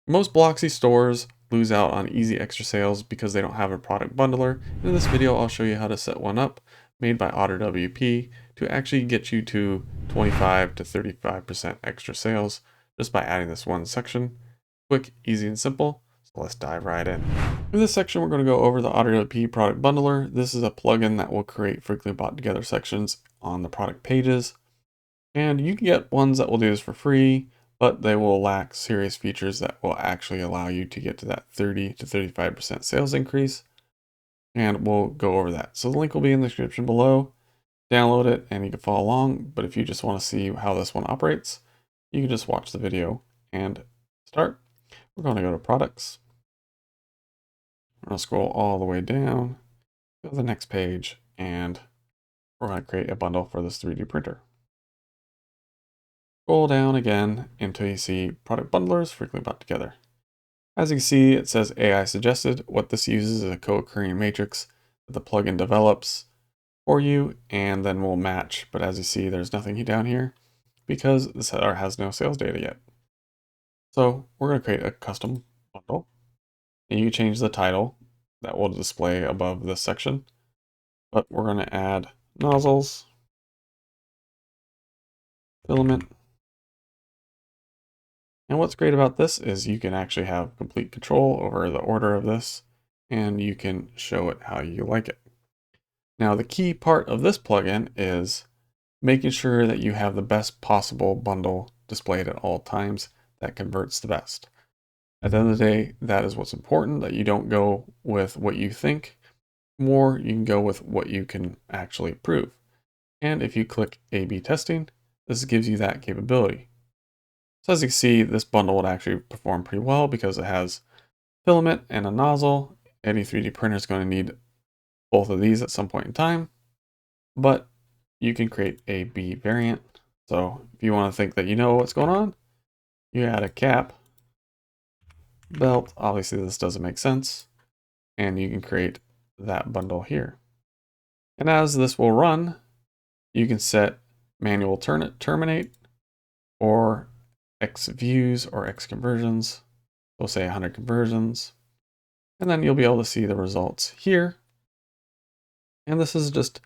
Most Bloxy stores lose out on easy extra sales because they don't have a product bundler. In this video, I'll show you how to set one up made by OtterWP to actually get you to 25 to 35% extra sales just by adding this one section. Quick, easy, and simple. So let's dive right in. In this section, we're going to go over the OtterWP Product Bundler. This is a plugin that will create frequently bought together sections on the product pages. And you can get ones that will do this for free, but they will lack serious features that will actually allow you to get to that 30 to 35% sales increase. And we'll go over that. So the link will be in the description below. Download it and you can follow along. But if you just want to see how this one operates, you can just watch the video and start. We're going to go to products. We're going to scroll all the way down, go to the next page, and we're going to create a bundle for this 3D printer. Scroll down again until you see product bundlers frequently bought together. As you can see, it says AI suggested. What this uses is a co-occurring matrix that the plugin develops for you and then will match. But as you see, there's nothing down here because this has no sales data yet. So we're going to create a custom bundle and you can change the title that will display above this section. But we're going to add nozzles, filament. And what's great about this is you can actually have complete control over the order of this and you can show it how you like it. Now the key part of this plugin is making sure that you have the best possible bundle displayed at all times that converts the best. At the end of the day, that is what's important, that you don't go with what you think, more you can go with what you can actually prove. And if you click A/B testing, this gives you that capability. So as you can see, this bundle would actually perform pretty well because it has filament and a nozzle. Any 3D printer is going to need both of these at some point in time, but you can create a B variant. So if you want to think that you know what's going on, you add a cap, belt. Obviously this doesn't make sense. And you can create that bundle here. And as this will run, you can set manual terminate or X views or X conversions. We'll say 100 conversions. And then you'll be able to see the results here. And this is just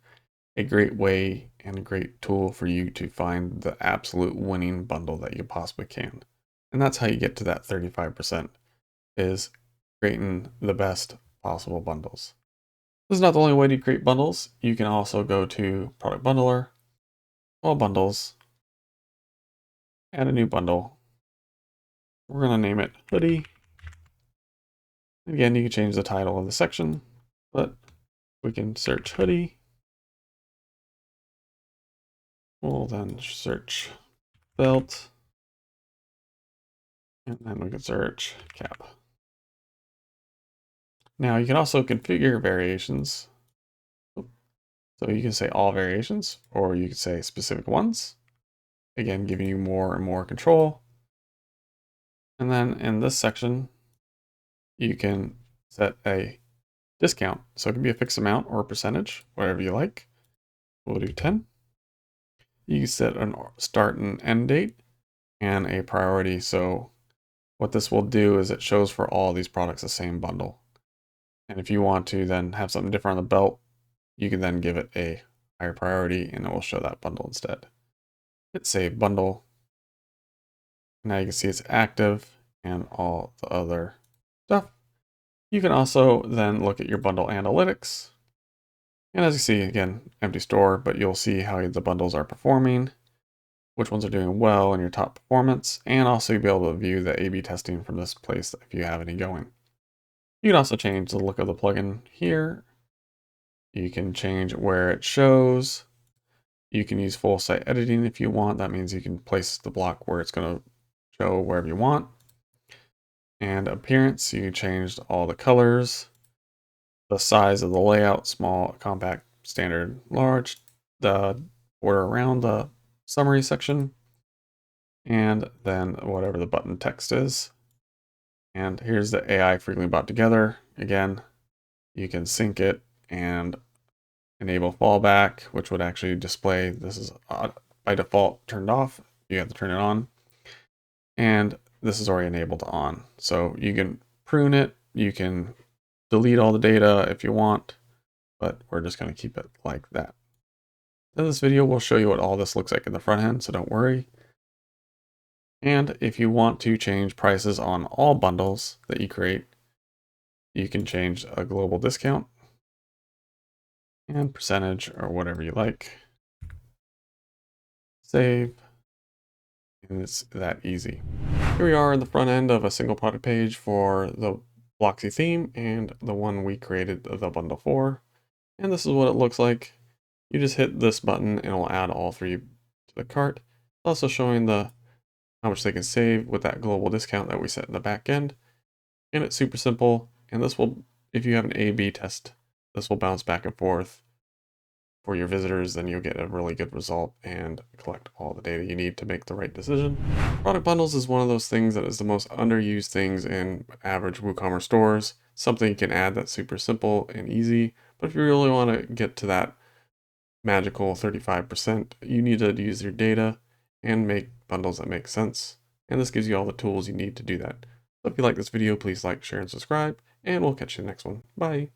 a great way and a great tool for you to find the absolute winning bundle that you possibly can. And that's how you get to that 35%, is creating the best possible bundles. This is not the only way to create bundles. You can also go to Product Bundler, all bundles, add a new bundle. We're going to name it hoodie. Again, you can change the title of the section, but we can search hoodie. We'll then search belt, and then we can search cap. Now you can also configure variations. So you can say all variations, or you can say specific ones. Again, giving you more and more control. And then in this section, you can set a discount. So it can be a fixed amount or a percentage, whatever you like. We'll do 10. You can set a start and end date and a priority. So what this will do is it shows for all these products the same bundle. And if you want to then have something different on the belt, you can then give it a higher priority and it will show that bundle instead. Hit save bundle. Now you can see it's active and all the other stuff. You can also then look at your bundle analytics. And as you see, again, empty store, but you'll see how the bundles are performing, which ones are doing well in your top performance, and also you'll be able to view the A/B testing from this place if you have any going. You can also change the look of the plugin here. You can change where it shows. You can use full site editing if you want. That means you can place the block where it's going to show wherever you want. And appearance, you can change all the colors, the size of the layout, small, compact, standard, large, the border around the summary section, and then whatever the button text is. And here's the AI frequently bought together. Again, you can sync it and enable fallback, which would actually display this is by default turned off. You have to turn it on. And this is already enabled on. So you can prune it, you can delete all the data if you want, but we're just going to keep it like that. In this video, we'll show you what all this looks like in the front end, so don't worry. And if you want to change prices on all bundles that you create, you can change a global discount and percentage or whatever you like. Save, and it's that easy. Here we are in the front end of a single product page for the Bloxy theme and the one we created the bundle for. And this is what it looks like. You just hit this button and it'll add all three to the cart. It's also showing how much they can save with that global discount that we set in the back end. And it's super simple. And this will, if you have an A/B test, this will bounce back and forth for your visitors, then you'll get a really good result and collect all the data you need to make the right decision. Product bundles is one of those things that is the most underused things in average WooCommerce stores. Something you can add that's super simple and easy, but if you really want to get to that magical 35%, you need to use your data and make bundles that make sense. And this gives you all the tools you need to do that. So if you like this video, please like, share, and subscribe, and we'll catch you in the next one. Bye.